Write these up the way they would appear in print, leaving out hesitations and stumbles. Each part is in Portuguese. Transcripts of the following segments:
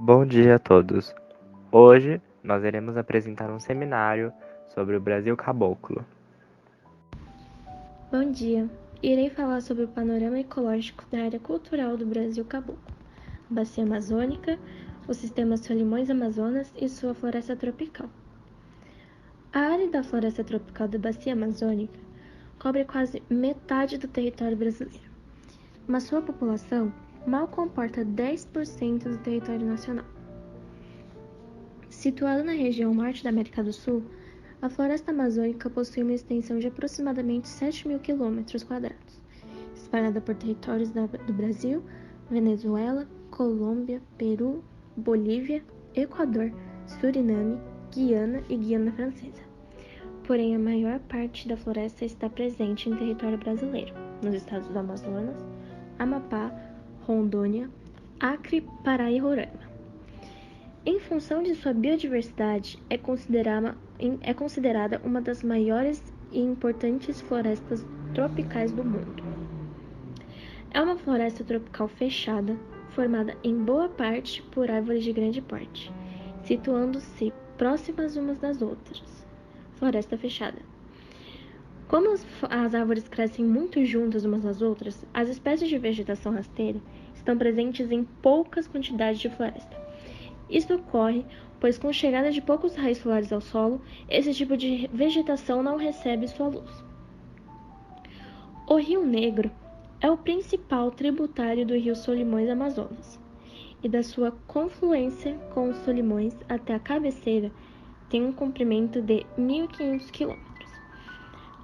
Bom dia a todos. Hoje nós iremos apresentar um seminário sobre o Brasil Caboclo. Bom dia! Irei falar sobre o panorama ecológico da área cultural do Brasil Caboclo, a Bacia Amazônica, o sistema Solimões-Amazonas e sua floresta tropical. A área da floresta tropical da Bacia Amazônica cobre quase metade do território brasileiro, mas sua população mal comporta 10% do território nacional. Situada na região norte da América do Sul, a floresta amazônica possui uma extensão de aproximadamente 7.000 km², espalhada por territórios do Brasil, Venezuela, Colômbia, Peru, Bolívia, Equador, Suriname, Guiana e Guiana Francesa. Porém, a maior parte da floresta está presente em território brasileiro, nos estados do Amazonas, Amapá, Rondônia, Acre, Pará e Roraima. Em função de sua biodiversidade, é considerada uma das maiores e importantes florestas tropicais do mundo. É uma floresta tropical fechada, formada em boa parte por árvores de grande porte, situando-se próximas umas das outras. Floresta fechada. Como as árvores crescem muito juntas umas das outras, as espécies de vegetação rasteira estão presentes em poucas quantidades de floresta. Isso ocorre pois, com a chegada de poucos raios solares ao solo, esse tipo de vegetação não recebe sua luz. O Rio Negro é o principal tributário do rio Solimões-Amazonas, e da sua confluência com os Solimões até a cabeceira tem um comprimento de 1.500 km.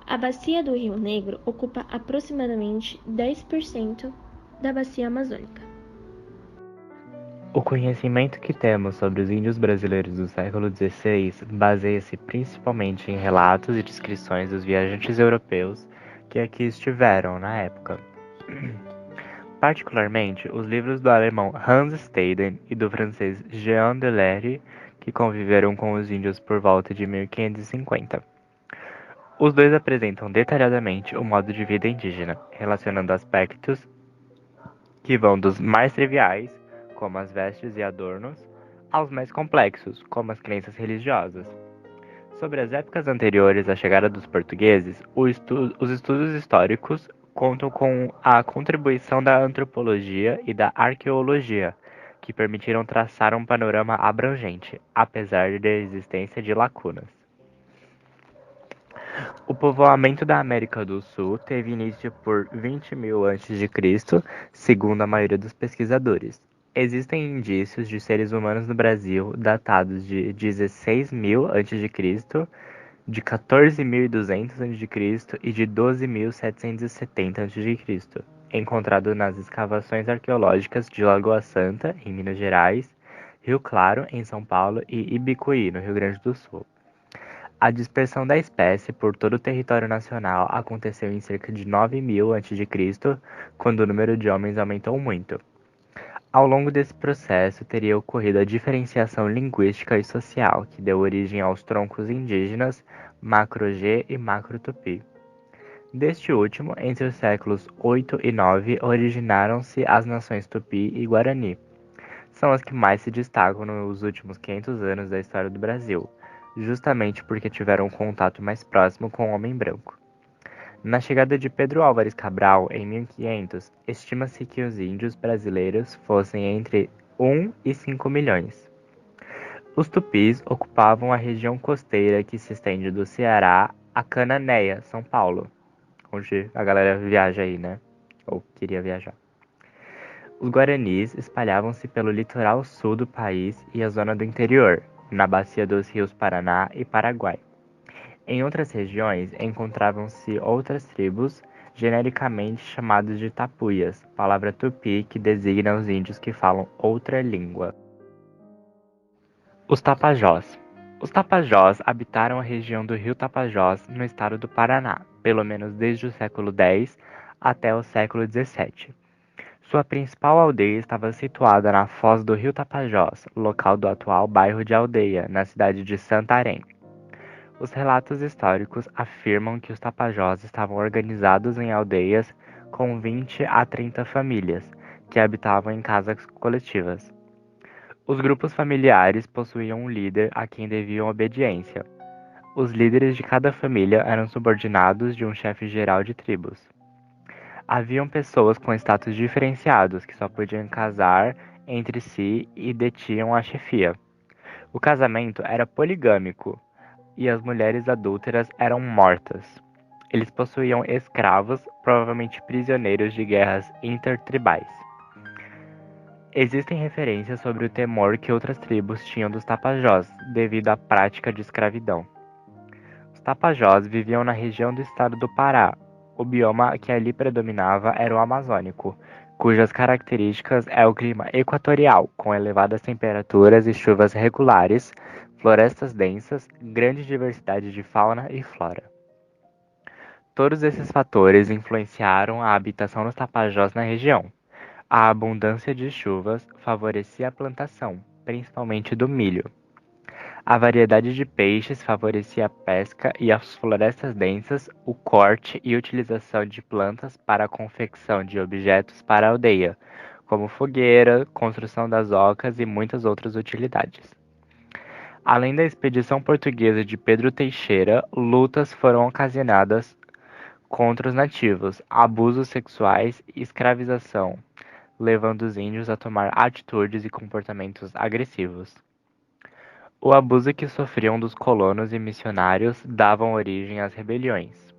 A bacia do Rio Negro ocupa aproximadamente 10% da bacia amazônica. O conhecimento que temos sobre os índios brasileiros do século XVI baseia-se principalmente em relatos e descrições dos viajantes europeus que aqui estiveram na época. Particularmente, os livros do alemão Hans Staden e do francês Jean Delery, que conviveram com os índios por volta de 1550. Os dois apresentam detalhadamente o modo de vida indígena, relacionando aspectos que vão dos mais triviais, como as vestes e adornos, aos mais complexos, como as crenças religiosas. Sobre as épocas anteriores à chegada dos portugueses, os estudos históricos contam com a contribuição da antropologia e da arqueologia, que permitiram traçar um panorama abrangente, apesar da existência de lacunas. O povoamento da América do Sul teve início por 20.000 a.C., segundo a maioria dos pesquisadores. Existem indícios de seres humanos no Brasil datados de 16.000 a.C., de 14.200 a.C. e de 12.770 a.C., encontrado nas escavações arqueológicas de Lagoa Santa, em Minas Gerais, Rio Claro, em São Paulo, e Ibicuí, no Rio Grande do Sul. A dispersão da espécie por todo o território nacional aconteceu em cerca de 9.000 a.C., quando o número de homens aumentou muito. Ao longo desse processo, teria ocorrido a diferenciação linguística e social, que deu origem aos troncos indígenas Macro-G e Macro-Tupi. Deste último, entre os séculos 8 e 9, originaram-se as nações Tupi e Guarani. São as que mais se destacam nos últimos 500 anos da história do Brasil, justamente porque tiveram um contato mais próximo com o homem branco. Na chegada de Pedro Álvares Cabral, em 1500, estima-se que os índios brasileiros fossem entre 1 e 5 milhões. Os tupis ocupavam a região costeira que se estende do Ceará a Cananéia, São Paulo, onde a galera viaja aí, né? Ou queria viajar. Os guaranis espalhavam-se pelo litoral sul do país e a zona do interior, na bacia dos rios Paraná e Paraguai. Em outras regiões encontravam-se outras tribos, genericamente chamadas de tapuias, palavra tupi que designa os índios que falam outra língua. Os Tapajós. Os Tapajós habitaram a região do rio Tapajós, no estado do Paraná, pelo menos desde o século X até o século XVII. Sua principal aldeia estava situada na foz do rio Tapajós, local do atual bairro de Aldeia, na cidade de Santarém. Os relatos históricos afirmam que os Tapajós estavam organizados em aldeias com 20 a 30 famílias, que habitavam em casas coletivas. Os grupos familiares possuíam um líder a quem deviam obediência. Os líderes de cada família eram subordinados de um chefe geral de tribos. Haviam pessoas com status diferenciados que só podiam casar entre si e detinham a chefia. O casamento era poligâmico e as mulheres adúlteras eram mortas. Eles possuíam escravos, provavelmente prisioneiros de guerras intertribais. Existem referências sobre o temor que outras tribos tinham dos Tapajós, devido à prática de escravidão. Os Tapajós viviam na região do estado do Pará. O bioma que ali predominava era o amazônico, cujas características é o clima equatorial, com elevadas temperaturas e chuvas regulares, florestas densas, grande diversidade de fauna e flora. Todos esses fatores influenciaram a habitação dos Tapajós na região. A abundância de chuvas favorecia a plantação, principalmente do milho. A variedade de peixes favorecia a pesca e as florestas densas, o corte e utilização de plantas para a confecção de objetos para a aldeia, como fogueira, construção das ocas e muitas outras utilidades. Além da expedição portuguesa de Pedro Teixeira, lutas foram ocasionadas contra os nativos, abusos sexuais e escravização, levando os índios a tomar atitudes e comportamentos agressivos. O abuso que sofriam dos colonos e missionários davam origem às rebeliões.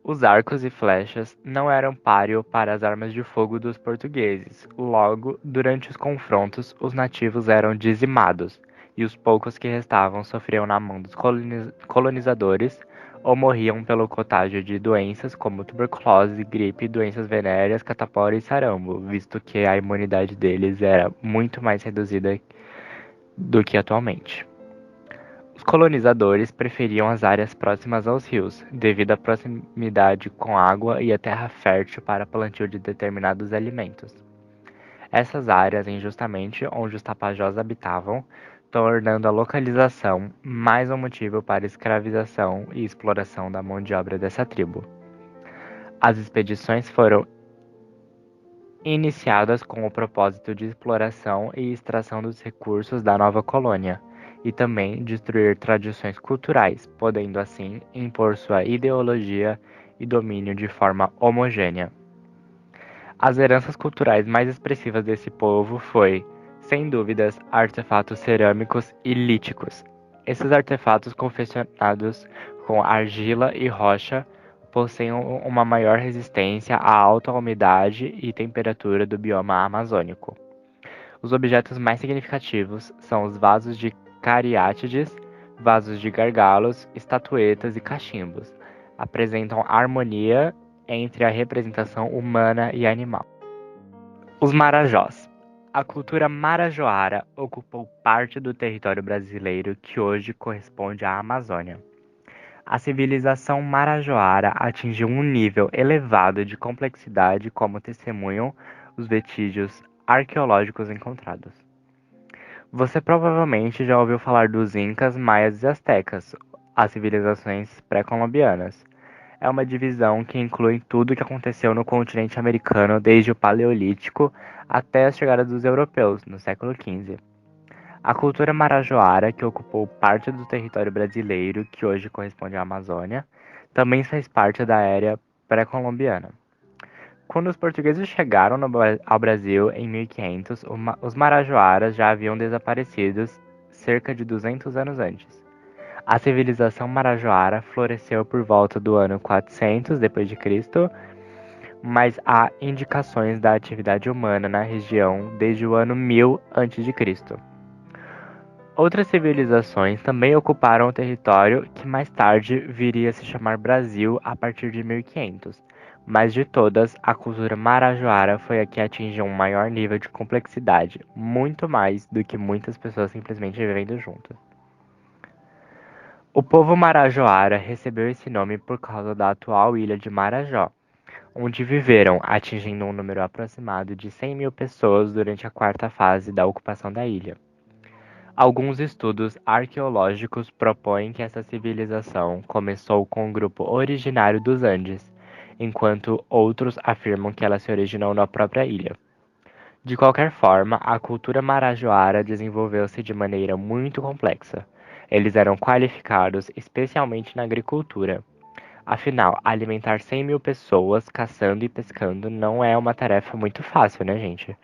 Os arcos e flechas não eram páreo para as armas de fogo dos portugueses. Logo, durante os confrontos, os nativos eram dizimados, e os poucos que restavam sofriam na mão dos colonizadores ou morriam pelo contágio de doenças como tuberculose, gripe, doenças venéreas, catapora e sarampo, visto que a imunidade deles era muito mais reduzida do que atualmente. Os colonizadores preferiam as áreas próximas aos rios, devido à proximidade com água e a terra fértil para plantio de determinados alimentos. Essas áreas injustamente onde os Tapajós habitavam, tornando a localização mais um motivo para escravização e exploração da mão de obra dessa tribo. As expedições foram iniciadas com o propósito de exploração e extração dos recursos da nova colônia, e também destruir tradições culturais, podendo assim impor sua ideologia e domínio de forma homogênea. As heranças culturais mais expressivas desse povo foi, sem dúvidas, artefatos cerâmicos e líticos. Esses artefatos confeccionados com argila e rocha possuem uma maior resistência à alta umidade e temperatura do bioma amazônico. Os objetos mais significativos são os vasos de cariátides, vasos de gargalos, estatuetas e cachimbos. Apresentam harmonia entre a representação humana e animal. Os Marajós. A cultura marajoara ocupou parte do território brasileiro que hoje corresponde à Amazônia. A civilização marajoara atingiu um nível elevado de complexidade, como testemunham os vestígios arqueológicos encontrados. Você provavelmente já ouviu falar dos Incas, Maias e Astecas, as civilizações pré-colombianas. É uma divisão que inclui tudo o que aconteceu no continente americano desde o Paleolítico até a chegada dos europeus, no século XV. A cultura marajoara, que ocupou parte do território brasileiro, que hoje corresponde à Amazônia, também faz parte da era pré-colombiana. Quando os portugueses chegaram ao Brasil em 1500, os marajoaras já haviam desaparecido cerca de 200 anos antes. A civilização marajoara floresceu por volta do ano 400 d.C., mas há indicações da atividade humana na região desde o ano 1000 a.C. Outras civilizações também ocuparam o território que mais tarde viria a se chamar Brasil a partir de 1500. Mas de todas, a cultura marajoara foi a que atingiu um maior nível de complexidade, muito mais do que muitas pessoas simplesmente vivendo juntas. O povo marajoara recebeu esse nome por causa da atual ilha de Marajó, onde viveram, atingindo um número aproximado de 100 mil pessoas durante a quarta fase da ocupação da ilha. Alguns estudos arqueológicos propõem que essa civilização começou com um grupo originário dos Andes, enquanto outros afirmam que ela se originou na própria ilha. De qualquer forma, a cultura marajoara desenvolveu-se de maneira muito complexa. Eles eram qualificados especialmente na agricultura. Afinal, alimentar 100 mil pessoas caçando e pescando não é uma tarefa muito fácil, né, gente?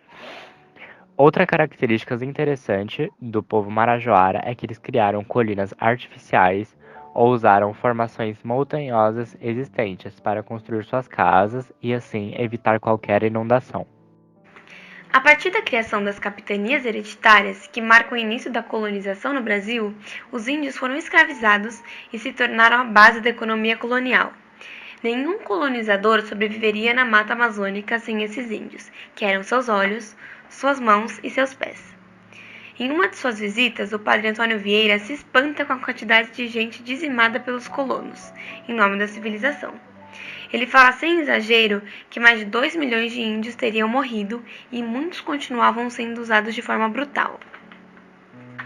Outra característica interessante do povo marajoara é que eles criaram colinas artificiais ou usaram formações montanhosas existentes para construir suas casas e assim evitar qualquer inundação. A partir da criação das capitanias hereditárias, que marcam o início da colonização no Brasil, os índios foram escravizados e se tornaram a base da economia colonial. Nenhum colonizador sobreviveria na mata amazônica sem esses índios, que eram seus olhos, suas mãos e seus pés. Em uma de suas visitas, o padre Antônio Vieira se espanta com a quantidade de gente dizimada pelos colonos, em nome da civilização. Ele fala sem exagero que mais de 2 milhões de índios teriam morrido e muitos continuavam sendo usados de forma brutal.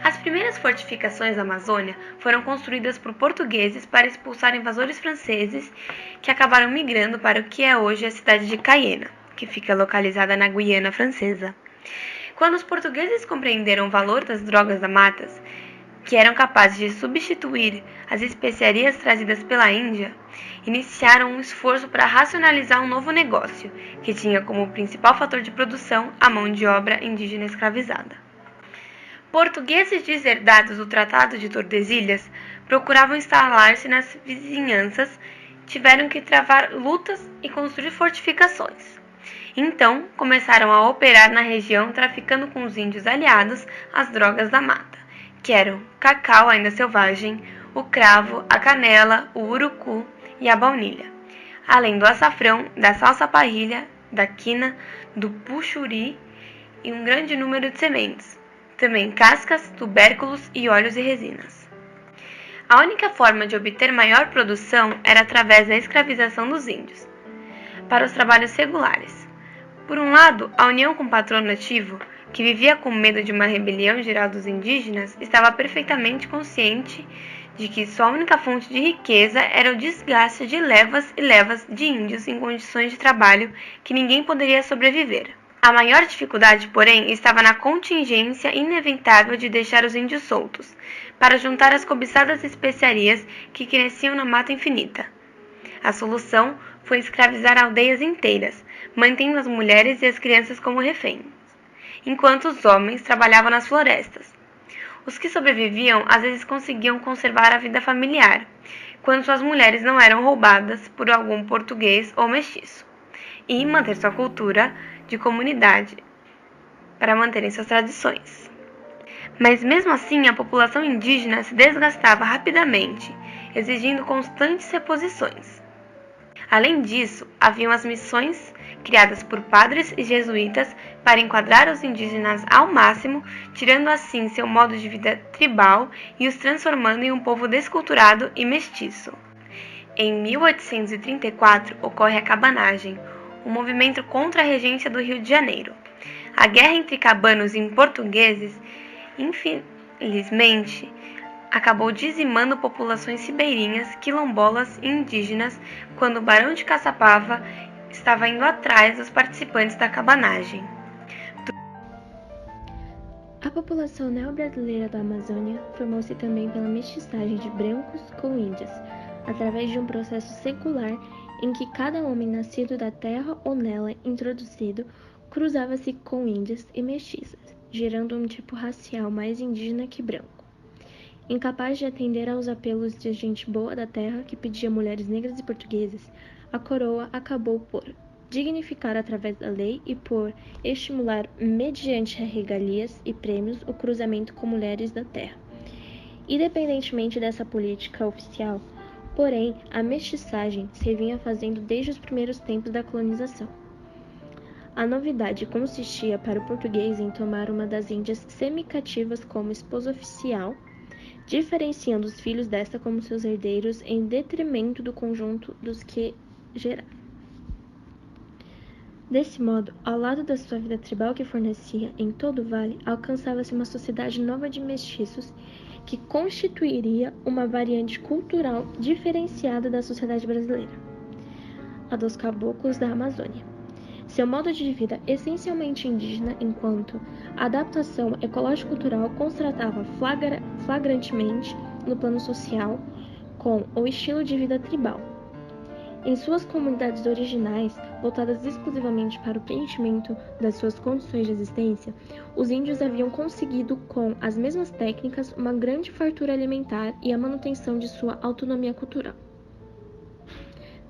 As primeiras fortificações da Amazônia foram construídas por portugueses para expulsar invasores franceses que acabaram migrando para o que é hoje a cidade de Cayena, que fica localizada na Guiana Francesa. Quando os portugueses compreenderam o valor das drogas da mata, que eram capazes de substituir as especiarias trazidas pela Índia, iniciaram um esforço para racionalizar um novo negócio, que tinha como principal fator de produção a mão de obra indígena escravizada. Portugueses deserdados do Tratado de Tordesilhas procuravam instalar-se nas vizinhanças, tiveram que travar lutas e construir fortificações. Então, começaram a operar na região traficando com os índios aliados as drogas da mata, que eram cacau ainda selvagem, o cravo, a canela, o urucu e a baunilha, além do açafrão, da salsa-parrilha, da quina, do puxuri e um grande número de sementes, também cascas, tubérculos e óleos e resinas. A única forma de obter maior produção era através da escravização dos índios, para os trabalhos regulares. Por um lado, a união com o patrono nativo, que vivia com medo de uma rebelião geral dos indígenas, estava perfeitamente consciente de que sua única fonte de riqueza era o desgaste de levas e levas de índios em condições de trabalho que ninguém poderia sobreviver. A maior dificuldade, porém, estava na contingência inevitável de deixar os índios soltos, para juntar as cobiçadas especiarias que cresciam na mata infinita. A solução foi escravizar aldeias inteiras, mantendo as mulheres e as crianças como reféns, enquanto os homens trabalhavam nas florestas. Os que sobreviviam às vezes conseguiam conservar a vida familiar, quando suas mulheres não eram roubadas por algum português ou mestiço, e manter sua cultura de comunidade para manterem suas tradições. Mas mesmo assim, a população indígena se desgastava rapidamente, exigindo constantes reposições. Além disso, haviam as missões criadas por padres e jesuítas para enquadrar os indígenas ao máximo, tirando assim seu modo de vida tribal e os transformando em um povo desculturado e mestiço. Em 1834 ocorre a cabanagem, um movimento contra a regência do Rio de Janeiro. A guerra entre cabanos e portugueses, infelizmente, acabou dizimando populações ribeirinhas, quilombolas e indígenas quando o Barão de Caçapava estava indo atrás dos participantes da cabanagem. A população neo-brasileira da Amazônia formou-se também pela mestiçagem de brancos com índios, através de um processo secular em que cada homem nascido da terra ou nela introduzido cruzava-se com índios e mestiças, gerando um tipo racial mais indígena que branco. Incapaz de atender aos apelos de gente boa da terra que pedia mulheres negras e portuguesas, a coroa acabou por dignificar através da lei e por estimular, mediante regalias e prêmios, o cruzamento com mulheres da terra. Independentemente dessa política oficial, porém, a mestiçagem se vinha fazendo desde os primeiros tempos da colonização. A novidade consistia para o português em tomar uma das índias semi-cativas como esposa oficial, diferenciando os filhos desta como seus herdeiros em detrimento do conjunto dos que gerava. Desse modo, ao lado da sua vida tribal que fornecia em todo o vale, alcançava-se uma sociedade nova de mestiços que constituiria uma variante cultural diferenciada da sociedade brasileira, a dos caboclos da Amazônia. Seu modo de vida essencialmente indígena, enquanto a adaptação ecológico-cultural constatava flagrantemente no plano social com o estilo de vida tribal. Em suas comunidades originais, voltadas exclusivamente para o preenchimento das suas condições de existência, os índios haviam conseguido, com as mesmas técnicas, uma grande fartura alimentar e a manutenção de sua autonomia cultural.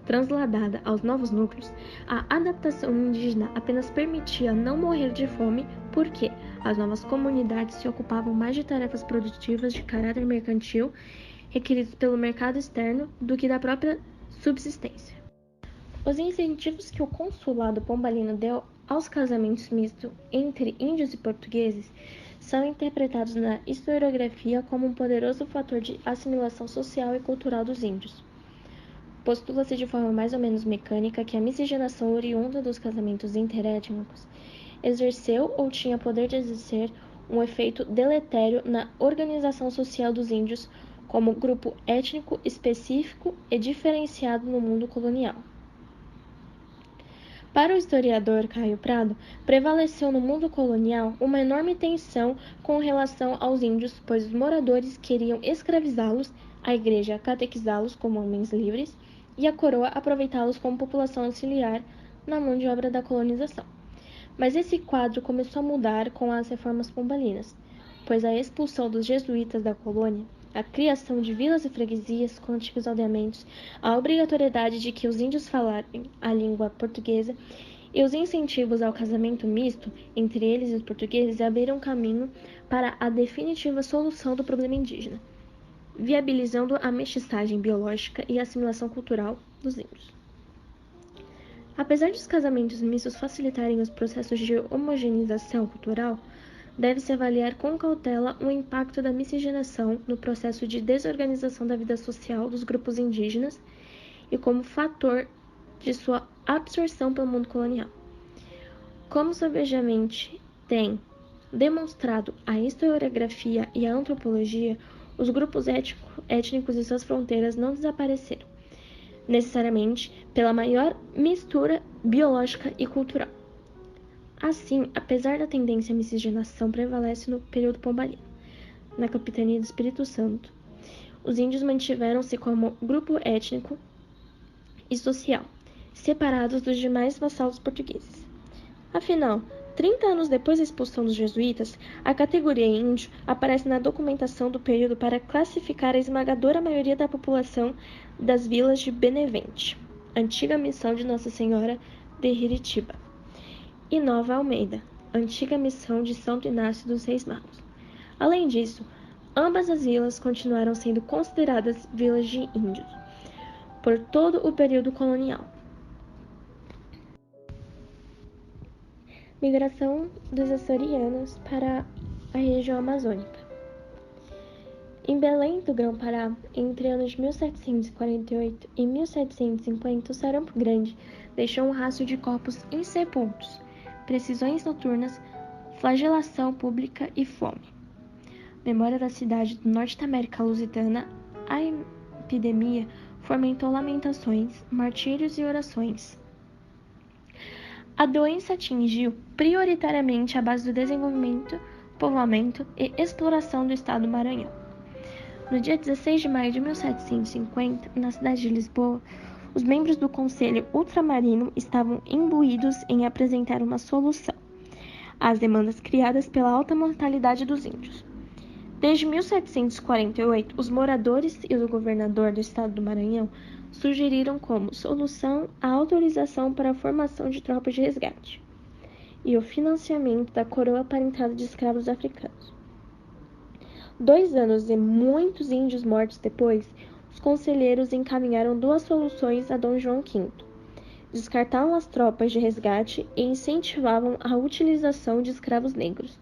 Transladada aos novos núcleos, a adaptação indígena apenas permitia não morrer de fome porque as novas comunidades se ocupavam mais de tarefas produtivas de caráter mercantil requeridas pelo mercado externo do que da própria subsistência. Os incentivos que o consulado pombalino deu aos casamentos mistos entre índios e portugueses são interpretados na historiografia como um poderoso fator de assimilação social e cultural dos índios. Postula-se de forma mais ou menos mecânica que a miscigenação oriunda dos casamentos interétnicos exerceu ou tinha poder de exercer um efeito deletério na organização social dos índios como grupo étnico específico e diferenciado no mundo colonial. Para o historiador Caio Prado, prevaleceu no mundo colonial uma enorme tensão com relação aos índios, pois os moradores queriam escravizá-los, a igreja catequizá-los como homens livres e a coroa aproveitá-los como população auxiliar na mão de obra da colonização. Mas esse quadro começou a mudar com as reformas pombalinas, pois a expulsão dos jesuítas da colônia, a criação de vilas e freguesias com antigos aldeamentos, a obrigatoriedade de que os índios falassem a língua portuguesa e os incentivos ao casamento misto entre eles e os portugueses abriram caminho para a definitiva solução do problema indígena, viabilizando a mestiçagem biológica e a assimilação cultural dos índios. Apesar dos casamentos mistos facilitarem os processos de homogeneização cultural, deve-se avaliar com cautela o impacto da miscigenação no processo de desorganização da vida social dos grupos indígenas e como fator de sua absorção pelo mundo colonial. Como sabejamente tem demonstrado a historiografia e a antropologia, os grupos étnicos e suas fronteiras não desapareceram, necessariamente pela maior mistura biológica e cultural. Assim, apesar da tendência à miscigenação prevalece no período pombalino, na capitania do Espírito Santo, os índios mantiveram-se como grupo étnico e social, separados dos demais vassalos portugueses. Afinal, 30 anos depois da expulsão dos jesuítas, a categoria índio aparece na documentação do período para classificar a esmagadora maioria da população das vilas de Benevente, antiga missão de Nossa Senhora de Iritiba, e Nova Almeida, antiga missão de Santo Inácio dos Reis Magos. Além disso, ambas as vilas continuaram sendo consideradas vilas de índios por todo o período colonial. Migração dos açorianos para a região amazônica. Em Belém do Grão-Pará, entre anos de 1748 e 1750, o sarampo grande deixou um rastro de corpos insepultos, precisões noturnas, flagelação pública e fome. Memória da cidade do norte da América Lusitana, a epidemia fomentou lamentações, martírios e orações. A doença atingiu prioritariamente a base do desenvolvimento, povoamento e exploração do estado do Maranhão. No dia 16 de maio de 1750, na cidade de Lisboa, os membros do Conselho Ultramarino estavam imbuídos em apresentar uma solução às demandas criadas pela alta mortalidade dos índios. Desde 1748, os moradores e o governador do estado do Maranhão sugeriram como solução a autorização para a formação de tropas de resgate e o financiamento da coroa para a entrada de escravos africanos. 2 anos e muitos índios mortos depois, os conselheiros encaminharam 2 soluções a Dom João V. Descartavam as tropas de resgate e incentivavam a utilização de escravos negros.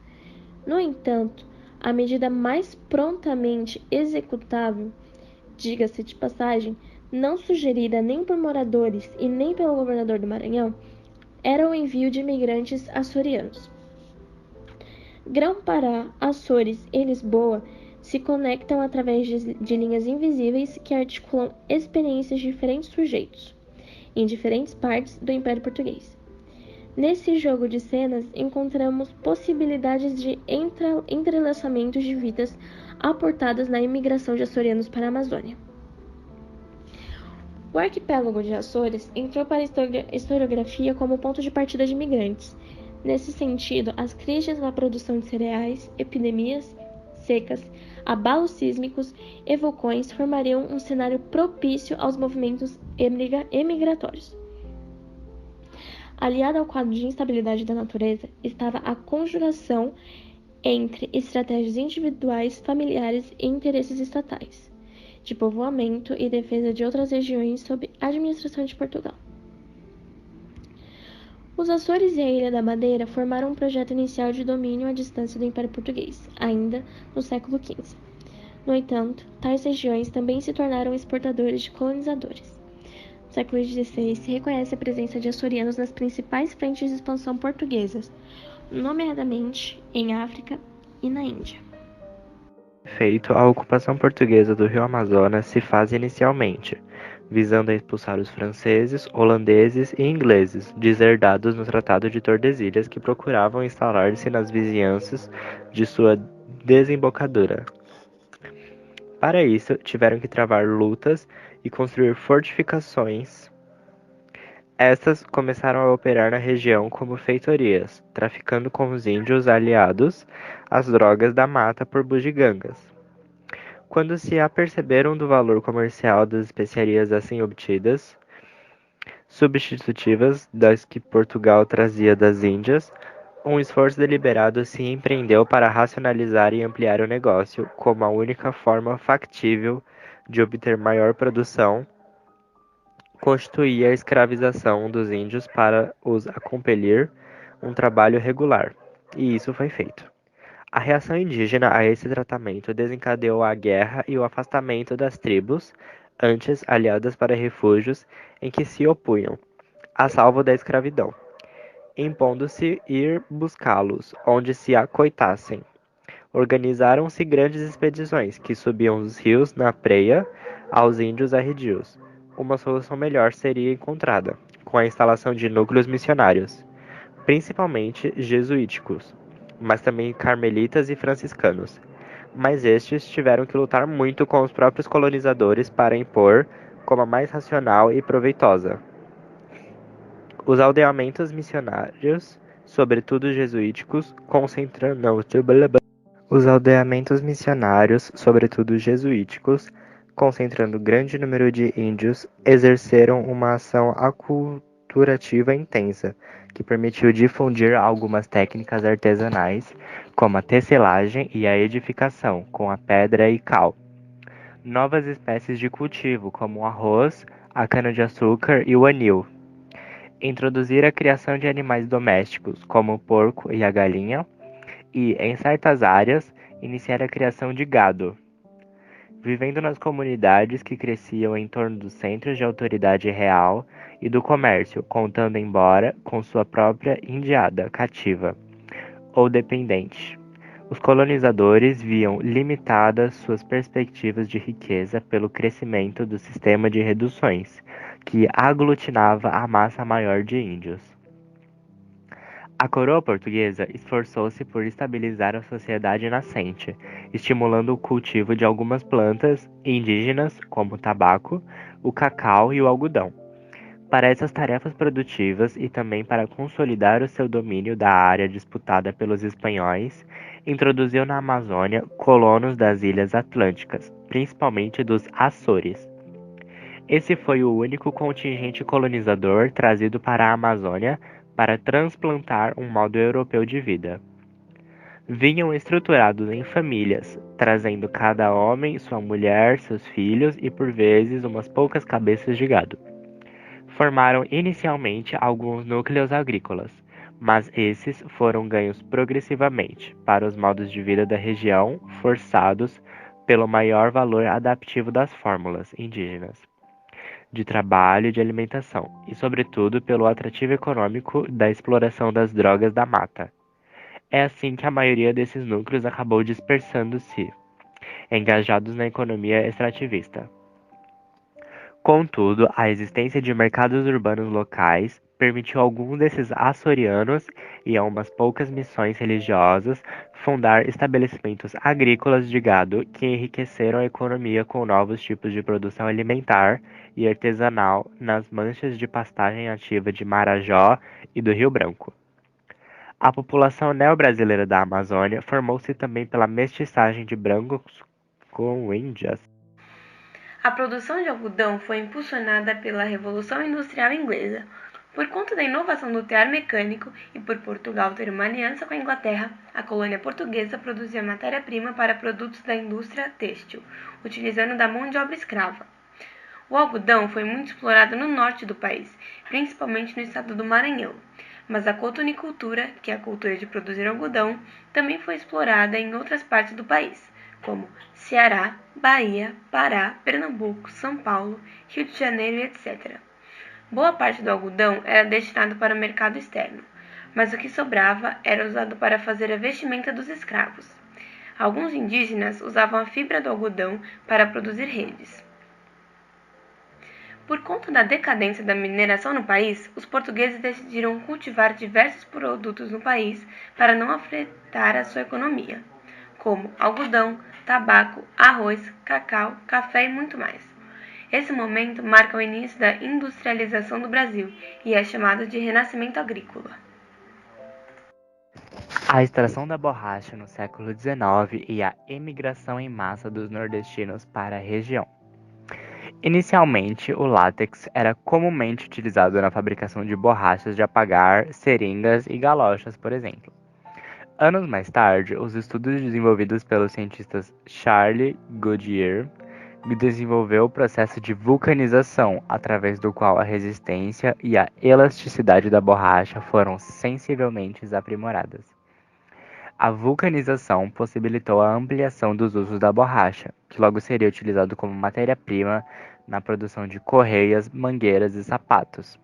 No entanto, a medida mais prontamente executável, diga-se de passagem, não sugerida nem por moradores e nem pelo governador do Maranhão, era o envio de imigrantes açorianos. Grão-Pará, Açores e Lisboa se conectam através de linhas invisíveis que articulam experiências de diferentes sujeitos, em diferentes partes do Império Português. Nesse jogo de cenas, encontramos possibilidades de entrelaçamentos de vidas aportadas na imigração de açorianos para a Amazônia. O arquipélago de Açores entrou para a historiografia como ponto de partida de imigrantes. Nesse sentido, as crises na produção de cereais, epidemias, secas, abalos sísmicos e vulcões formariam um cenário propício aos movimentos emigratórios. Aliado ao quadro de instabilidade da natureza estava a conjugação entre estratégias individuais, familiares e interesses estatais, de povoamento e defesa de outras regiões sob administração de Portugal. Os Açores e a Ilha da Madeira formaram um projeto inicial de domínio à distância do Império Português, ainda no século XV. No entanto, tais regiões também se tornaram exportadores de colonizadores. No século XVI, se reconhece a presença de açorianos nas principais frentes de expansão portuguesas, nomeadamente em África e na Índia. Feito, a ocupação portuguesa do Rio Amazonas se faz inicialmente, visando a expulsar os franceses, holandeses e ingleses, deserdados no Tratado de Tordesilhas, que procuravam instalar-se nas vizinhanças de sua desembocadura. Para isso, tiveram que travar lutas e construir fortificações. Estas começaram a operar na região como feitorias, traficando com os índios aliados as drogas da mata por bugigangas. Quando se aperceberam do valor comercial das especiarias assim obtidas, substitutivas das que Portugal trazia das Índias, um esforço deliberado se empreendeu para racionalizar e ampliar o negócio como a única forma factível de obter maior produção, constituía a escravização dos índios para os acompelir um trabalho regular, e isso foi feito. A reação indígena a esse tratamento desencadeou a guerra e o afastamento das tribos, antes aliadas para refúgios em que se opunham, a salvo da escravidão, impondo-se ir buscá-los onde se acoitassem. Organizaram-se grandes expedições que subiam os rios na preia aos índios arredios. Uma solução melhor seria encontrada, com a instalação de núcleos missionários, principalmente jesuíticos, mas também carmelitas e franciscanos. Mas estes tiveram que lutar muito com os próprios colonizadores para impor como a mais racional e proveitosa. Os aldeamentos missionários, sobretudo jesuíticos, concentrando grande número de índios, exerceram uma ação aculturativa intensa, que permitiu difundir algumas técnicas artesanais, como a tecelagem e a edificação, com a pedra e cal. Novas espécies de cultivo, como o arroz, a cana-de-açúcar e o anil. Introduzir a criação de animais domésticos, como o porco e a galinha, e, em certas áreas, iniciar a criação de gado. Vivendo nas comunidades que cresciam em torno dos centros de autoridade real e do comércio, contando embora com sua própria indiada cativa ou dependente. Os colonizadores viam limitadas suas perspectivas de riqueza pelo crescimento do sistema de reduções, que aglutinava a massa maior de índios. A coroa portuguesa esforçou-se por estabilizar a sociedade nascente, estimulando o cultivo de algumas plantas indígenas, como o tabaco, o cacau e o algodão. Para essas tarefas produtivas e também para consolidar o seu domínio da área disputada pelos espanhóis, introduziu na Amazônia colonos das Ilhas Atlânticas, principalmente dos Açores. Esse foi o único contingente colonizador trazido para a Amazônia para transplantar um modo europeu de vida. Vinham estruturados em famílias, trazendo cada homem, sua mulher, seus filhos e, por vezes, umas poucas cabeças de gado. Formaram inicialmente alguns núcleos agrícolas, mas esses foram ganhos progressivamente para os modos de vida da região, forçados pelo maior valor adaptivo das fórmulas indígenas de trabalho e de alimentação, e sobretudo pelo atrativo econômico da exploração das drogas da mata. É assim que a maioria desses núcleos acabou dispersando-se, engajados na economia extrativista. Contudo, a existência de mercados urbanos locais permitiu a alguns desses açorianos e a umas poucas missões religiosas fundar estabelecimentos agrícolas de gado que enriqueceram a economia com novos tipos de produção alimentar e artesanal nas manchas de pastagem ativa de Marajó e do Rio Branco. A população neo-brasileira da Amazônia formou-se também pela mestiçagem de brancos com índias. A produção de algodão foi impulsionada pela Revolução Industrial Inglesa. Por conta da inovação do tear mecânico e por Portugal ter uma aliança com a Inglaterra, a colônia portuguesa produzia matéria-prima para produtos da indústria têxtil, utilizando da mão de obra escrava. O algodão foi muito explorado no norte do país, principalmente no estado do Maranhão, mas a cotonicultura, que é a cultura de produzir algodão, também foi explorada em outras partes do país, como Ceará, Bahia, Pará, Pernambuco, São Paulo, Rio de Janeiro e etc. Boa parte do algodão era destinado para o mercado externo, mas o que sobrava era usado para fazer a vestimenta dos escravos. Alguns indígenas usavam a fibra do algodão para produzir redes. Por conta da decadência da mineração no país, os portugueses decidiram cultivar diversos produtos no país para não afetar a sua economia, como algodão, tabaco, arroz, cacau, café e muito mais. Esse momento marca o início da industrialização do Brasil e é chamado de Renascimento Agrícola. A extração da borracha no século XIX e a emigração em massa dos nordestinos para a região. Inicialmente, o látex era comumente utilizado na fabricação de borrachas de apagar, seringas e galochas, por exemplo. Anos mais tarde, os estudos desenvolvidos pelos cientistas Charles Goodyear desenvolveu o processo de vulcanização, através do qual a resistência e a elasticidade da borracha foram sensivelmente aprimoradas. A vulcanização possibilitou a ampliação dos usos da borracha, que logo seria utilizado como matéria-prima na produção de correias, mangueiras e sapatos.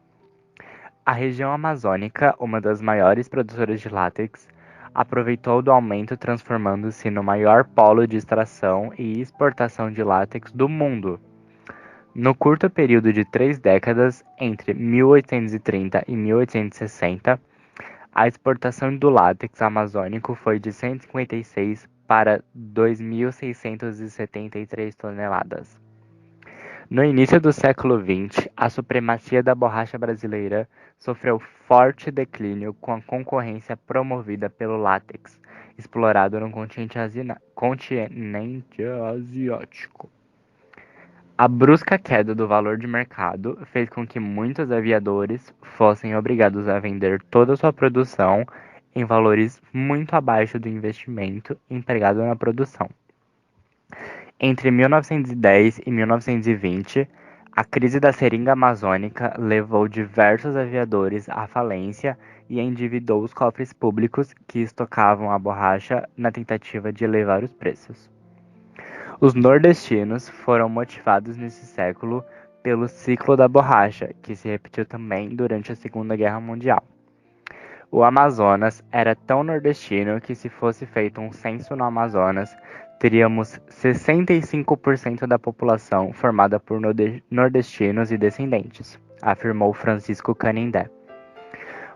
A região amazônica, uma das maiores produtoras de látex, aproveitou do aumento transformando-se no maior polo de extração e exportação de látex do mundo. No curto período de 3 décadas, entre 1830 e 1860, a exportação do látex amazônico foi de 156 para 2.673 toneladas. No início do século XX, a supremacia da borracha brasileira sofreu forte declínio com a concorrência promovida pelo látex, explorado no continente asiático. A brusca queda do valor de mercado fez com que muitos aviadores fossem obrigados a vender toda a sua produção em valores muito abaixo do investimento empregado na produção. Entre 1910 e 1920, a crise da seringa amazônica levou diversos aviadores à falência e endividou os cofres públicos que estocavam a borracha na tentativa de elevar os preços. Os nordestinos foram motivados nesse século pelo ciclo da borracha, que se repetiu também durante a Segunda Guerra Mundial. O Amazonas era tão nordestino que, se fosse feito um censo no Amazonas, teríamos 65% da população formada por nordestinos e descendentes, afirmou Francisco Canindé.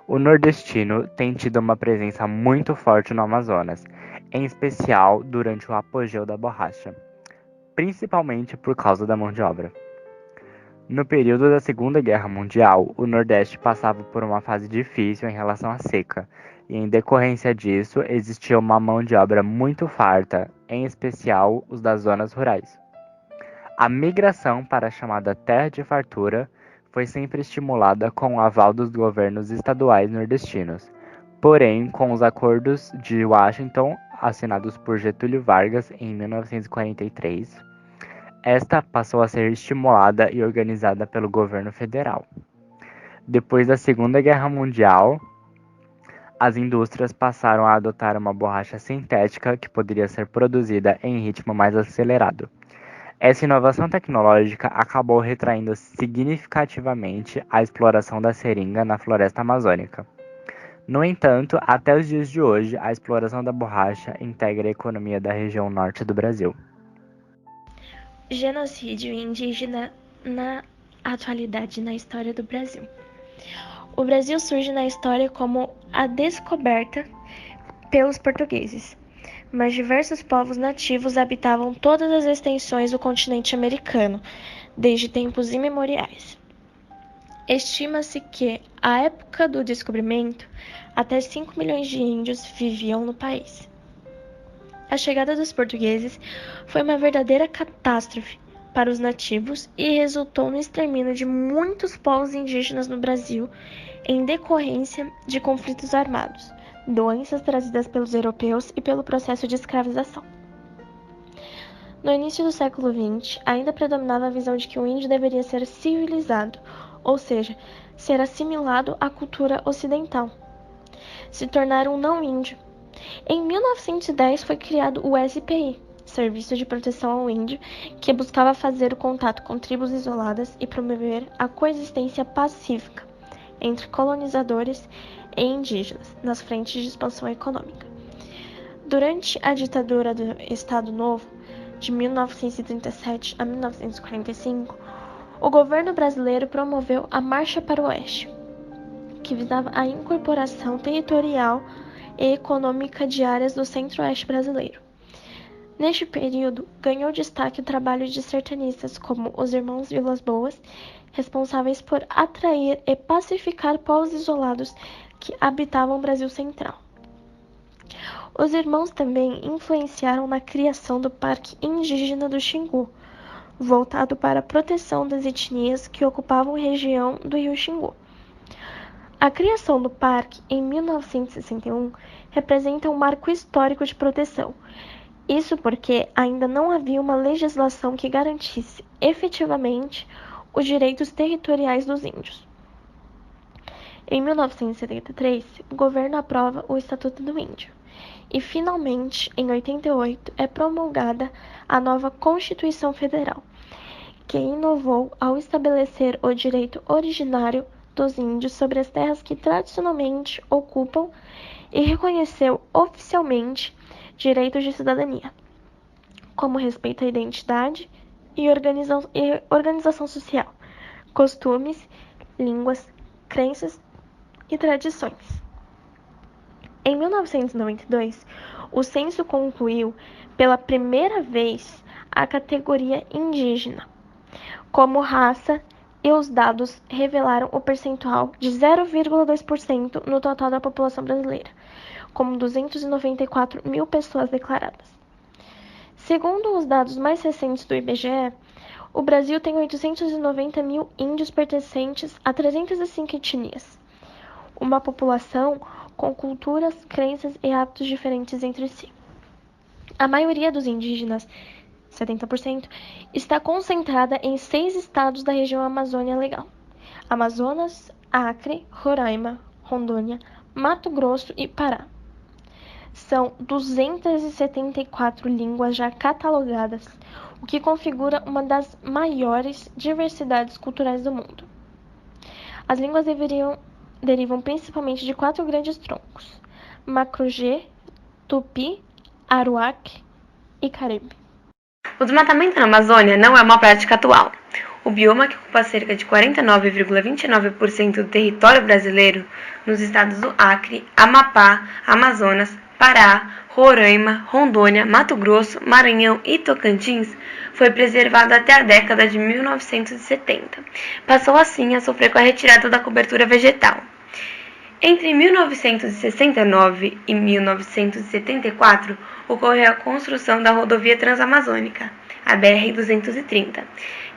O nordestino tem tido uma presença muito forte no Amazonas, em especial durante o apogeu da borracha, principalmente por causa da mão de obra. No período da Segunda Guerra Mundial, o Nordeste passava por uma fase difícil em relação à seca, e em decorrência disso existia uma mão de obra muito farta, em especial os das zonas rurais. A migração para a chamada Terra de Fartura foi sempre estimulada com o aval dos governos estaduais nordestinos. Porém, com os acordos de Washington, assinados por Getúlio Vargas em 1943, esta passou a ser estimulada e organizada pelo governo federal. Depois da Segunda Guerra Mundial, as indústrias passaram a adotar uma borracha sintética que poderia ser produzida em ritmo mais acelerado. Essa inovação tecnológica acabou retraindo significativamente a exploração da seringa na floresta amazônica. No entanto, até os dias de hoje, a exploração da borracha integra a economia da região norte do Brasil. Genocídio indígena na atualidade na história do Brasil. O Brasil surge na história como a descoberta pelos portugueses, mas diversos povos nativos habitavam todas as extensões do continente americano, desde tempos imemoriais. Estima-se que, à época do descobrimento, até 5 milhões de índios viviam no país. A chegada dos portugueses foi uma verdadeira catástrofe para os nativos e resultou no extermínio de muitos povos indígenas no Brasil em decorrência de conflitos armados, doenças trazidas pelos europeus e pelo processo de escravização. No início do século XX, ainda predominava a visão de que o índio deveria ser civilizado, ou seja, ser assimilado à cultura ocidental, se tornar um não-índio. Em 1910 foi criado o SPI, Serviço de Proteção ao Índio, que buscava fazer o contato com tribos isoladas e promover a coexistência pacífica entre colonizadores e indígenas nas frentes de expansão econômica. Durante a ditadura do Estado Novo, de 1937 a 1945, o governo brasileiro promoveu a Marcha para o Oeste, que visava a incorporação territorial e econômica de áreas do Centro-Oeste brasileiro. Neste período, ganhou destaque o trabalho de sertanistas como os Irmãos Vilas Boas, responsáveis por atrair e pacificar povos isolados que habitavam o Brasil Central. Os irmãos também influenciaram na criação do Parque Indígena do Xingu, voltado para a proteção das etnias que ocupavam a região do Rio Xingu. A criação do parque, em 1961, representa um marco histórico de proteção. Isso porque ainda não havia uma legislação que garantisse efetivamente os direitos territoriais dos índios. Em 1973, o governo aprova o Estatuto do Índio. E, finalmente, em 88, é promulgada a nova Constituição Federal, que inovou ao estabelecer o direito originário dos índios sobre as terras que tradicionalmente ocupam e reconheceu oficialmente direitos de cidadania, como respeito à identidade e organização social, costumes, línguas, crenças e tradições. Em 1992, o censo concluiu pela primeira vez a categoria indígena como raça e os dados revelaram o percentual de 0,2% no total da população brasileira, com 294 mil pessoas declaradas. Segundo os dados mais recentes do IBGE, o Brasil tem 890 mil índios pertencentes a 305 etnias, uma população com culturas, crenças e hábitos diferentes entre si. A maioria dos indígenas, 70%, está concentrada em 6 estados da região Amazônia Legal: Amazonas, Acre, Roraima, Rondônia, Mato Grosso e Pará. São 274 línguas já catalogadas, o que configura uma das maiores diversidades culturais do mundo. As línguas derivam principalmente de 4 grandes troncos: Macro-G, Tupi, Aruac e Caribe. O desmatamento na Amazônia não é uma prática atual. O bioma, que ocupa cerca de 49,29% do território brasileiro, nos estados do Acre, Amapá, Amazonas, Pará, Roraima, Rondônia, Mato Grosso, Maranhão e Tocantins, foi preservado até a década de 1970. Passou assim a sofrer com a retirada da cobertura vegetal. Entre 1969 e 1974, ocorreu a construção da rodovia transamazônica, a BR-230,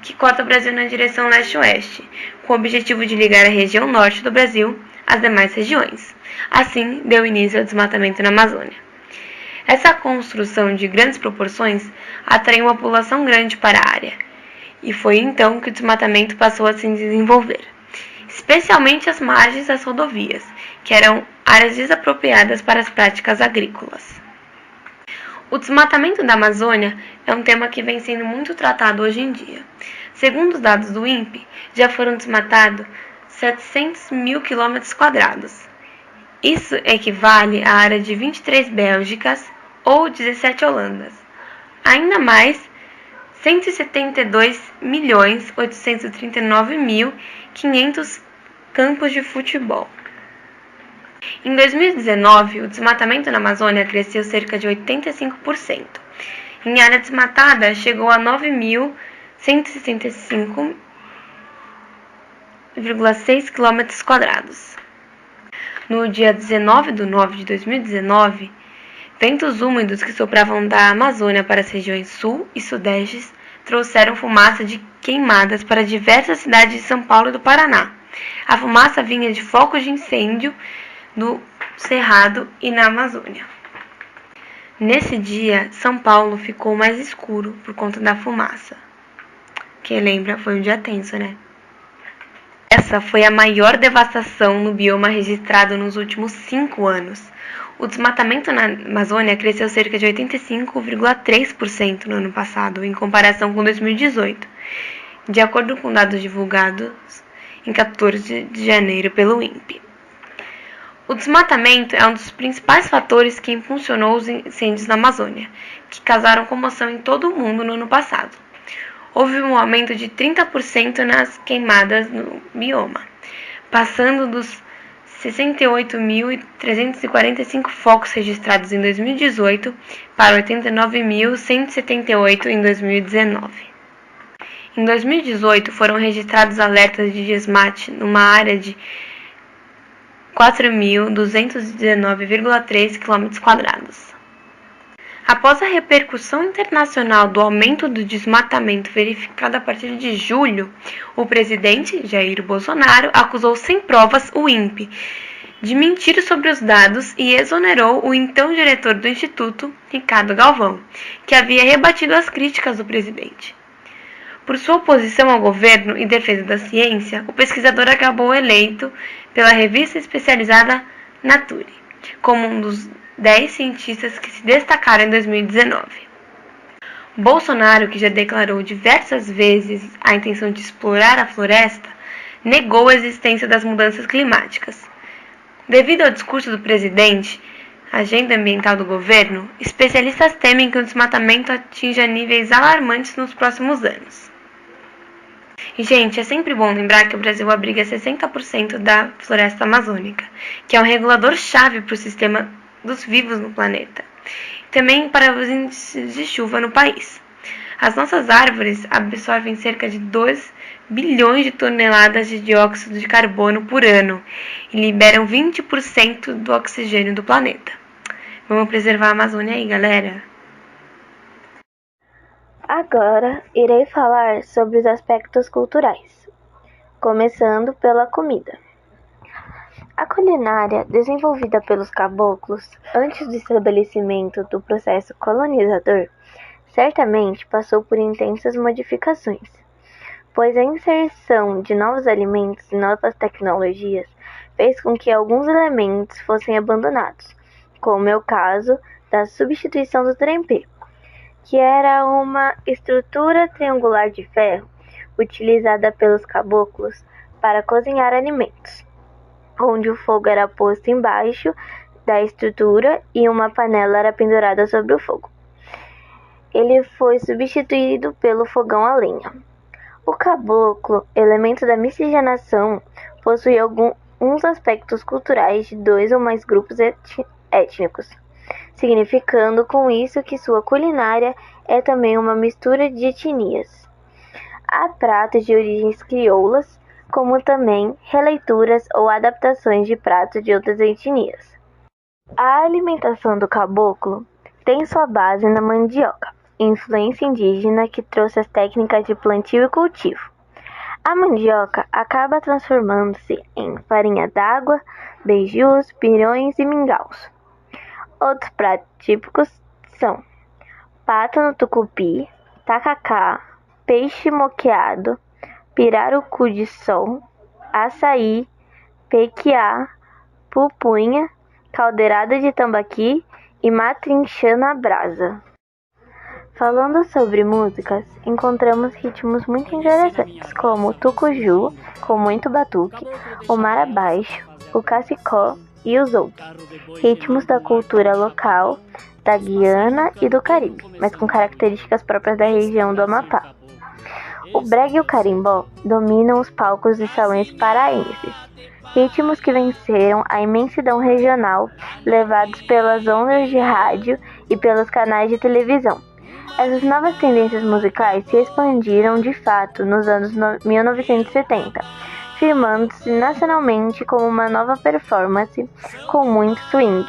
que corta o Brasil na direção leste-oeste, com o objetivo de ligar a região norte do Brasil às demais regiões. Assim, deu início ao desmatamento na Amazônia. Essa construção de grandes proporções atraiu uma população grande para a área, e foi então que o desmatamento passou a se desenvolver, especialmente às margens das rodovias, que eram áreas desapropriadas para as práticas agrícolas. O desmatamento da Amazônia é um tema que vem sendo muito tratado hoje em dia. Segundo os dados do INPE, já foram desmatados 700 mil quilômetros quadrados. Isso equivale à área de 23 Bélgicas ou 17 Holandas. Ainda mais, 172.839.500 campos de futebol. Em 2019, o desmatamento na Amazônia cresceu cerca de 85%. Em área desmatada, chegou a 9.165,6 km². No dia 19 de nove de 2019, ventos úmidos que sopravam da Amazônia para as regiões sul e sudeste trouxeram fumaça de queimadas para diversas cidades de São Paulo e do Paraná. A fumaça vinha de focos de incêndio no Cerrado e na Amazônia. Nesse dia, São Paulo ficou mais escuro por conta da fumaça. Quem lembra, foi um dia tenso, né? Essa foi a maior devastação no bioma registrado nos últimos 5 anos. O desmatamento na Amazônia cresceu cerca de 85,3% no ano passado, em comparação com 2018, de acordo com dados divulgados em 14 de janeiro pelo INPE. O desmatamento é um dos principais fatores que impulsionou os incêndios na Amazônia, que causaram comoção em todo o mundo no ano passado. Houve um aumento de 30% nas queimadas no bioma, passando dos 68.345 focos registrados em 2018 para 89.178 em 2019. Em 2018, foram registrados alertas de desmate numa área de 4.219,3 km². Após a repercussão internacional do aumento do desmatamento verificado a partir de julho, o presidente Jair Bolsonaro acusou sem provas o INPE de mentir sobre os dados e exonerou o então diretor do Instituto, Ricardo Galvão, que havia rebatido as críticas do presidente. Por sua oposição ao governo e defesa da ciência, o pesquisador acabou eleito pela revista especializada Nature como um dos 10 cientistas que se destacaram em 2019. Bolsonaro, que já declarou diversas vezes a intenção de explorar a floresta, negou a existência das mudanças climáticas. Devido ao discurso do presidente, a agenda ambiental do governo, especialistas temem que o desmatamento atinja níveis alarmantes nos próximos anos. E, gente, é sempre bom lembrar que o Brasil abriga 60% da floresta amazônica, que é um regulador-chave para o sistema dos vivos no planeta, e também para os índices de chuva no país. As nossas árvores absorvem cerca de 2 bilhões de toneladas de dióxido de carbono por ano e liberam 20% do oxigênio do planeta. Vamos preservar a Amazônia aí, galera! Agora irei falar sobre os aspectos culturais, começando pela comida. A culinária, desenvolvida pelos caboclos antes do estabelecimento do processo colonizador, certamente passou por intensas modificações, pois a inserção de novos alimentos e novas tecnologias fez com que alguns elementos fossem abandonados, como é o caso da substituição do trempê, que era uma estrutura triangular de ferro utilizada pelos caboclos para cozinhar alimentos, onde o fogo era posto embaixo da estrutura e uma panela era pendurada sobre o fogo. Ele foi substituído pelo fogão a lenha. O caboclo, elemento da miscigenação, possui alguns aspectos culturais de 2 ou mais grupos étnicos, significando com isso que sua culinária é também uma mistura de etnias. Há pratos de origens crioulas, como também releituras ou adaptações de pratos de outras etnias. A alimentação do caboclo tem sua base na mandioca, influência indígena que trouxe as técnicas de plantio e cultivo. A mandioca acaba transformando-se em farinha d'água, beijus, pirões e mingaus. Outros pratos típicos são pato no tucupi, tacacá, peixe moqueado, pirarucu de sol, açaí, pequiá, pupunha, caldeirada de tambaqui e matrinchã na brasa. Falando sobre músicas, encontramos ritmos muito interessantes, como o tucuju, com muito batuque, o marabaixo, o cacicó e os outros, ritmos da cultura local, da Guiana e do Caribe, mas com características próprias da região do Amapá. O brega e o carimbó dominam os palcos dos salões paraenses, ritmos que venceram a imensidão regional, levados pelas ondas de rádio e pelos canais de televisão. Essas novas tendências musicais se expandiram de fato nos anos 1970, firmando-se nacionalmente como uma nova performance com muito swing.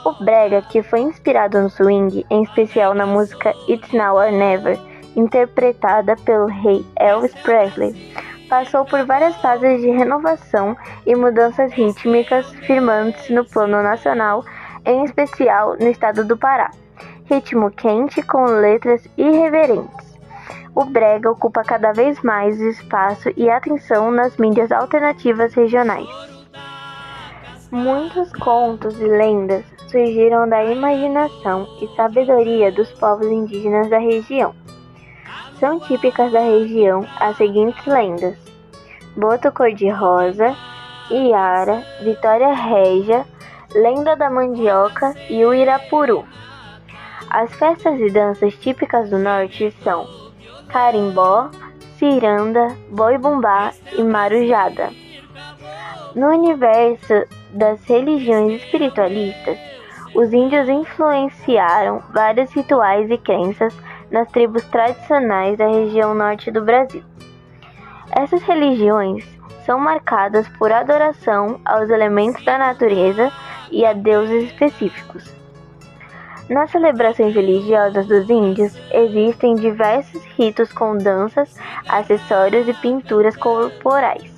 O brega, que foi inspirado no swing, em especial na música It's Now or Never, interpretada pelo rei Elvis Presley, passou por várias fases de renovação e mudanças rítmicas, firmando-se no plano nacional, em especial no estado do Pará. Ritmo quente com letras irreverentes. O brega ocupa cada vez mais espaço e atenção nas mídias alternativas regionais. Muitos contos e lendas surgiram da imaginação e sabedoria dos povos indígenas da região. São típicas da região as seguintes lendas: Boto Cor-de-Rosa, Iara, Vitória Régia, Lenda da Mandioca e o Irapuru. As festas e danças típicas do norte são carimbó, ciranda, boi-bumbá e marujada. No universo das religiões espiritualistas, os índios influenciaram vários rituais e crenças nas tribos tradicionais da região norte do Brasil. Essas religiões são marcadas por adoração aos elementos da natureza e a deuses específicos. Nas celebrações religiosas dos índios, existem diversos ritos com danças, acessórios e pinturas corporais.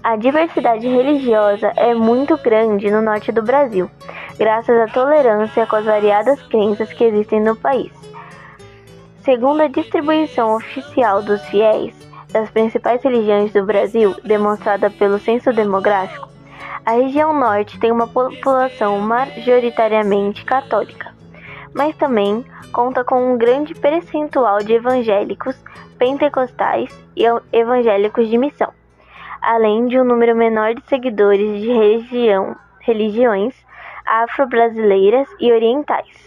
A diversidade religiosa é muito grande no norte do Brasil, graças à tolerância com as variadas crenças que existem no país. Segundo a distribuição oficial dos fiéis das principais religiões do Brasil, demonstrada pelo censo demográfico, a região norte tem uma população majoritariamente católica, mas também conta com um grande percentual de evangélicos, pentecostais e evangélicos de missão, além de um número menor de seguidores de religiões afro-brasileiras e orientais.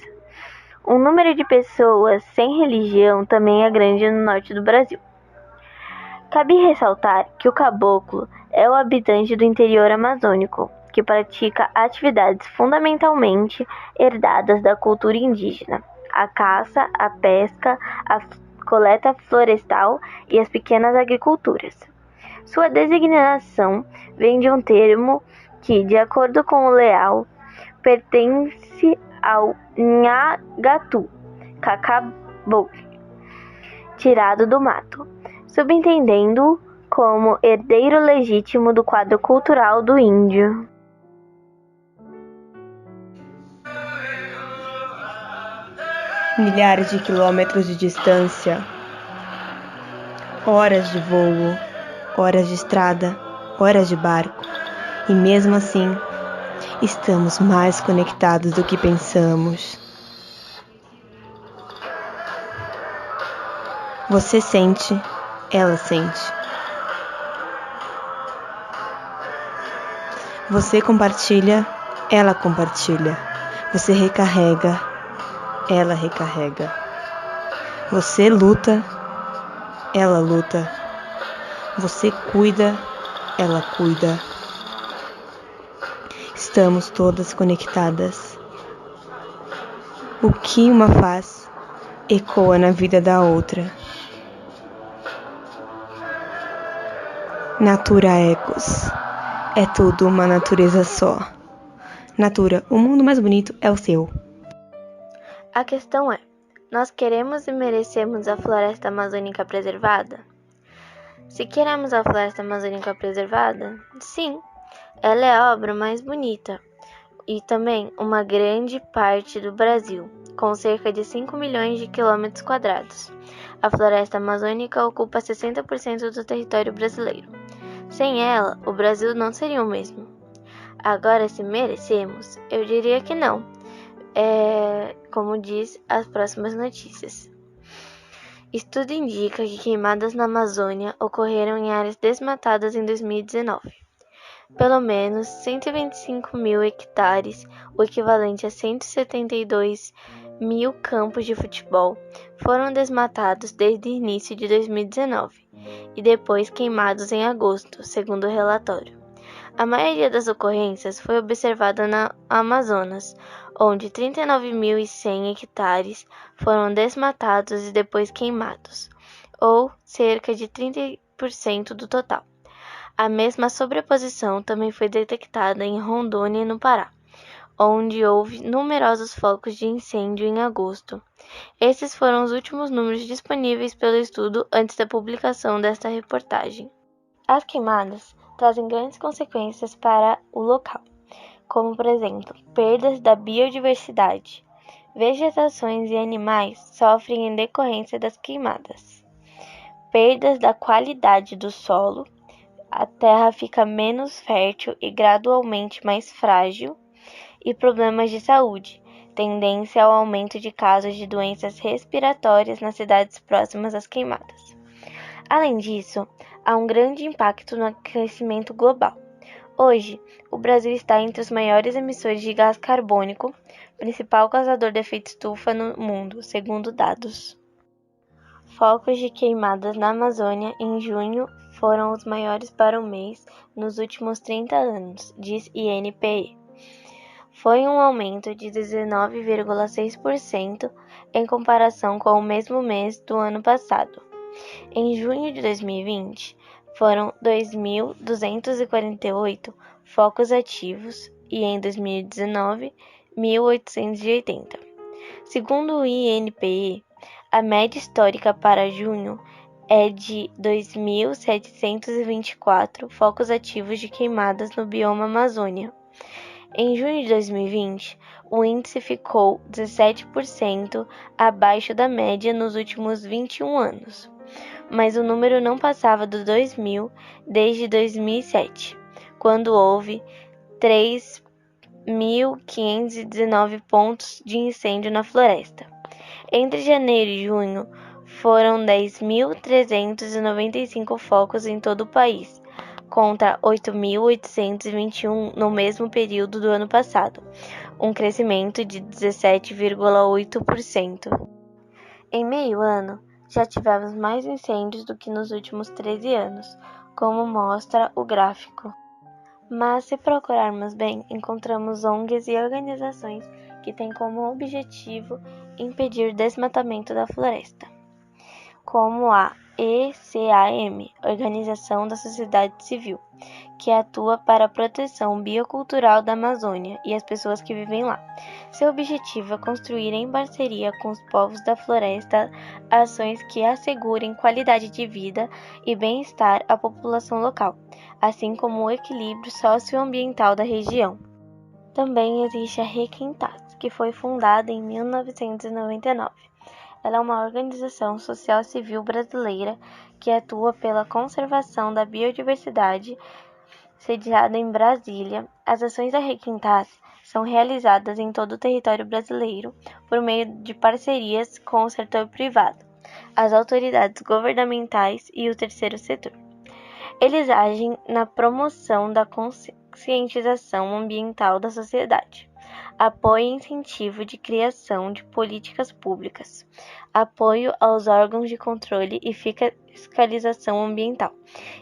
O número de pessoas sem religião também é grande no norte do Brasil. Cabe ressaltar que o caboclo é o habitante do interior amazônico, que pratica atividades fundamentalmente herdadas da cultura indígena: a caça, a pesca, a coleta florestal e as pequenas agriculturas. Sua designação vem de um termo que, de acordo com o Leal, pertence ao Nhagatu, cacabou, tirado do mato, subentendendo-o como herdeiro legítimo do quadro cultural do índio. Milhares de quilômetros de distância, horas de voo, horas de estrada, horas de barco, e mesmo assim, estamos mais conectados do que pensamos. Você sente, ela sente. Você compartilha, ela compartilha. Você recarrega, ela recarrega. Você luta, ela luta. Você cuida, ela cuida. Estamos todas conectadas. O que uma faz ecoa na vida da outra. Natura Ecos. É tudo uma natureza só. Natura, o mundo mais bonito é o seu. A questão é: nós queremos e merecemos a floresta amazônica preservada? Se queremos a floresta amazônica preservada, sim, ela é a obra mais bonita e também uma grande parte do Brasil, com cerca de 5 milhões de quilômetros quadrados. A floresta amazônica ocupa 60% do território brasileiro. Sem ela, o Brasil não seria o mesmo. Agora, se merecemos, eu diria que não. Como diz as próximas notícias. Estudo indica que queimadas na Amazônia ocorreram em áreas desmatadas em 2019. Pelo menos 125 mil hectares, o equivalente a 172 mil campos de futebol foram desmatados desde o início de 2019 e depois queimados em agosto, segundo o relatório. A maioria das ocorrências foi observada na Amazonas, onde 39.100 hectares foram desmatados e depois queimados, ou cerca de 30% do total. A mesma sobreposição também foi detectada em Rondônia, no Pará, onde houve numerosos focos de incêndio em agosto. Esses foram os últimos números disponíveis pelo estudo antes da publicação desta reportagem. As queimadas trazem grandes consequências para o local, como, por exemplo, perdas da biodiversidade. Vegetações e animais sofrem em decorrência das queimadas. Perdas da qualidade do solo, a terra fica menos fértil e gradualmente mais frágil, e problemas de saúde, tendência ao aumento de casos de doenças respiratórias nas cidades próximas às queimadas. Além disso, há um grande impacto no aquecimento global. Hoje, o Brasil está entre os maiores emissores de gás carbônico, principal causador de efeito estufa no mundo, segundo dados. Focos de queimadas na Amazônia em junho foram os maiores para o mês nos últimos 30 anos, diz INPE. Foi um aumento de 19,6% em comparação com o mesmo mês do ano passado. Em junho de 2020, foram 2.248 focos ativos e em 2019, 1.880. Segundo o INPE, a média histórica para junho é de 2.724 focos ativos de queimadas no bioma Amazônia. Em junho de 2020, o índice ficou 17% abaixo da média nos últimos 21 anos, mas o número não passava dos 2.000 desde 2007, quando houve 3.519 pontos de incêndio na floresta. Entre janeiro e junho, foram 10.395 focos em todo o país, contra 8.821 no mesmo período do ano passado, um crescimento de 17,8%. Em meio ano, já tivemos mais incêndios do que nos últimos 13 anos, como mostra o gráfico. Mas, se procurarmos bem, encontramos ONGs e organizações que têm como objetivo impedir o desmatamento da floresta, como a ECAM, Organização da Sociedade Civil, que atua para a proteção biocultural da Amazônia e as pessoas que vivem lá. Seu objetivo é construir em parceria com os povos da floresta ações que assegurem qualidade de vida e bem-estar à população local, assim como o equilíbrio socioambiental da região. Também existe a Requintas, que foi fundada em 1999. Ela é uma organização social civil brasileira que atua pela conservação da biodiversidade, sediada em Brasília. As ações da Requintas são realizadas em todo o território brasileiro por meio de parcerias com o setor privado, as autoridades governamentais e o terceiro setor. Eles agem na promoção da conscientização ambiental da sociedade, apoio e incentivo de criação de políticas públicas, apoio aos órgãos de controle e fiscalização ambiental,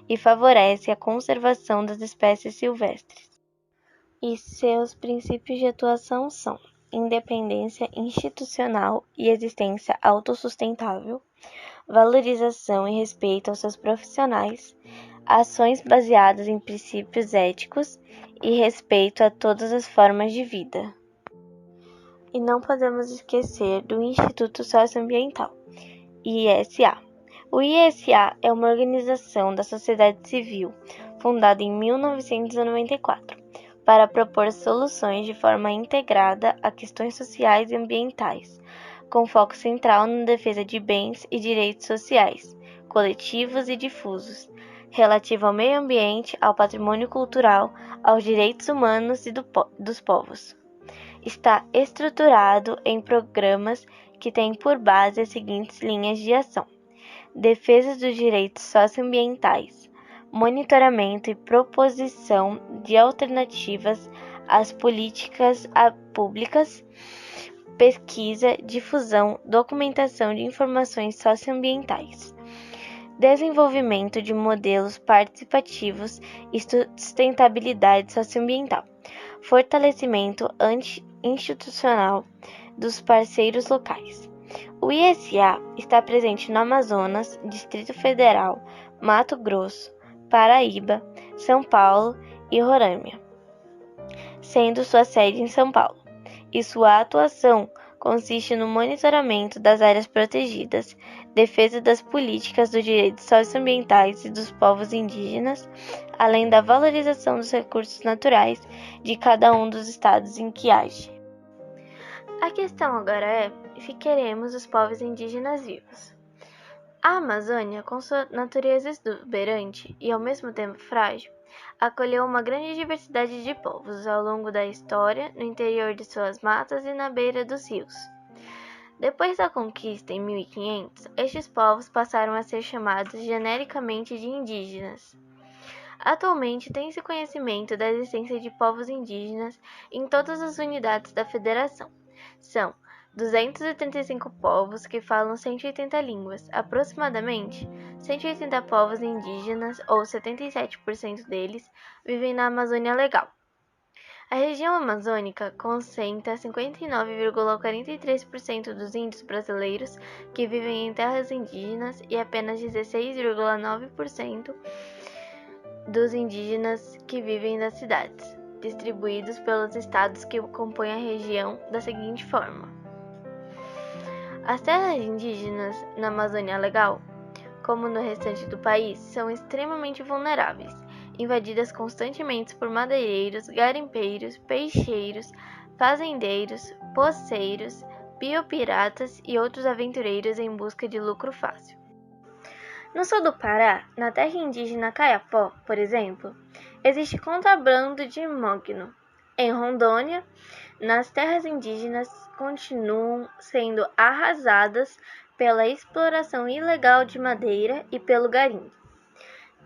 e favorece a conservação das espécies silvestres. E seus princípios de atuação são independência institucional e existência autossustentável, valorização e respeito aos seus profissionais, ações baseadas em princípios éticos e respeito a todas as formas de vida. E não podemos esquecer do Instituto Socioambiental, ISA. O ISA é uma organização da sociedade civil fundada em 1994 para propor soluções de forma integrada a questões sociais e ambientais, com foco central na defesa de bens e direitos sociais, coletivos e difusos, relativo ao meio ambiente, ao patrimônio cultural, aos direitos humanos e dos povos. Está estruturado em programas que têm por base as seguintes linhas de ação: defesa dos direitos socioambientais, monitoramento e proposição de alternativas às políticas públicas, pesquisa, difusão, documentação de informações socioambientais, desenvolvimento de modelos participativos e sustentabilidade socioambiental, fortalecimento institucional dos parceiros locais. O ISA está presente no Amazonas, Distrito Federal, Mato Grosso, Paraíba, São Paulo e Roraima, sendo sua sede em São Paulo, e sua atuação consiste no monitoramento das áreas protegidas, defesa das políticas dos direitos socioambientais e dos povos indígenas, além da valorização dos recursos naturais de cada um dos estados em que age. A questão agora é se queremos os povos indígenas vivos. A Amazônia, com sua natureza exuberante e ao mesmo tempo frágil, acolheu uma grande diversidade de povos ao longo da história, no interior de suas matas e na beira dos rios. Depois da conquista em 1500, estes povos passaram a ser chamados genericamente de indígenas. Atualmente tem-se conhecimento da existência de povos indígenas em todas as unidades da Federação. São 235 povos que falam 180 línguas, aproximadamente 180 povos indígenas, ou 77% deles, vivem na Amazônia Legal. A região amazônica concentra 59,43% dos índios brasileiros que vivem em terras indígenas e apenas 16,9% dos indígenas que vivem nas cidades, distribuídos pelos estados que compõem a região da seguinte forma: as terras indígenas na Amazônia Legal, como no restante do país, são extremamente vulneráveis, invadidas constantemente por madeireiros, garimpeiros, peixeiros, fazendeiros, poceiros, biopiratas e outros aventureiros em busca de lucro fácil. No sul do Pará, na terra indígena Caiapó, por exemplo, existe contrabando de mogno. Em Rondônia, nas terras indígenas continuam sendo arrasadas pela exploração ilegal de madeira e pelo garimpo.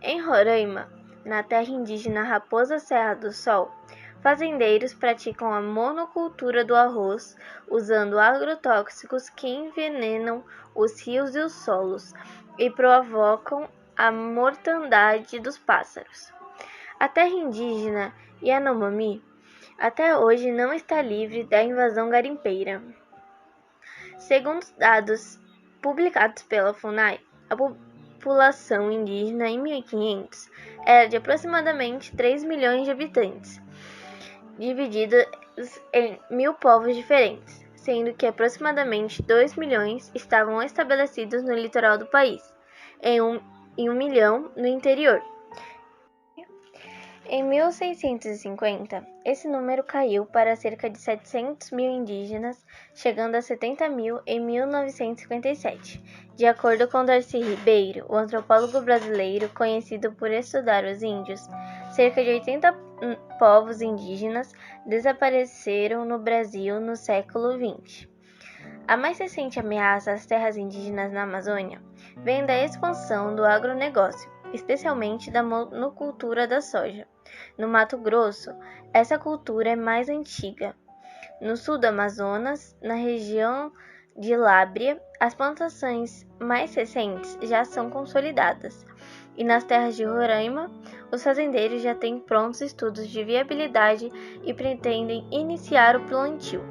Em Roraima, na terra indígena Raposa Serra do Sol, fazendeiros praticam a monocultura do arroz, usando agrotóxicos que envenenam os rios e os solos e provocam a mortandade dos pássaros. A terra indígena Yanomami até hoje não está livre da invasão garimpeira. Segundo dados publicados pela FUNAI, a população indígena em 1500 era de aproximadamente 3 milhões de habitantes, divididos em 1.000 povos diferentes, sendo que aproximadamente 2 milhões estavam estabelecidos no litoral do país, e 1 milhão no interior. Em 1650, esse número caiu para cerca de 700 mil indígenas, chegando a 70 mil em 1957. De acordo com Darcy Ribeiro, o antropólogo brasileiro conhecido por estudar os índios, cerca de 80 povos indígenas desapareceram no Brasil no século XX. A mais recente ameaça às terras indígenas na Amazônia vem da expansão do agronegócio, especialmente da monocultura da soja. No Mato Grosso, essa cultura é mais antiga. No sul do Amazonas, na região de Lábrea, as plantações mais recentes já são consolidadas. E nas terras de Roraima, os fazendeiros já têm prontos estudos de viabilidade e pretendem iniciar o plantio.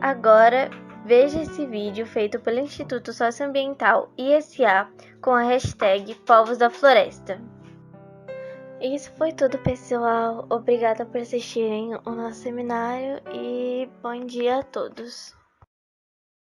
Agora, veja esse vídeo feito pelo Instituto Socioambiental ISA com a hashtag Povos da Floresta. Isso foi tudo, pessoal. Obrigada por assistirem o nosso seminário e bom dia a todos.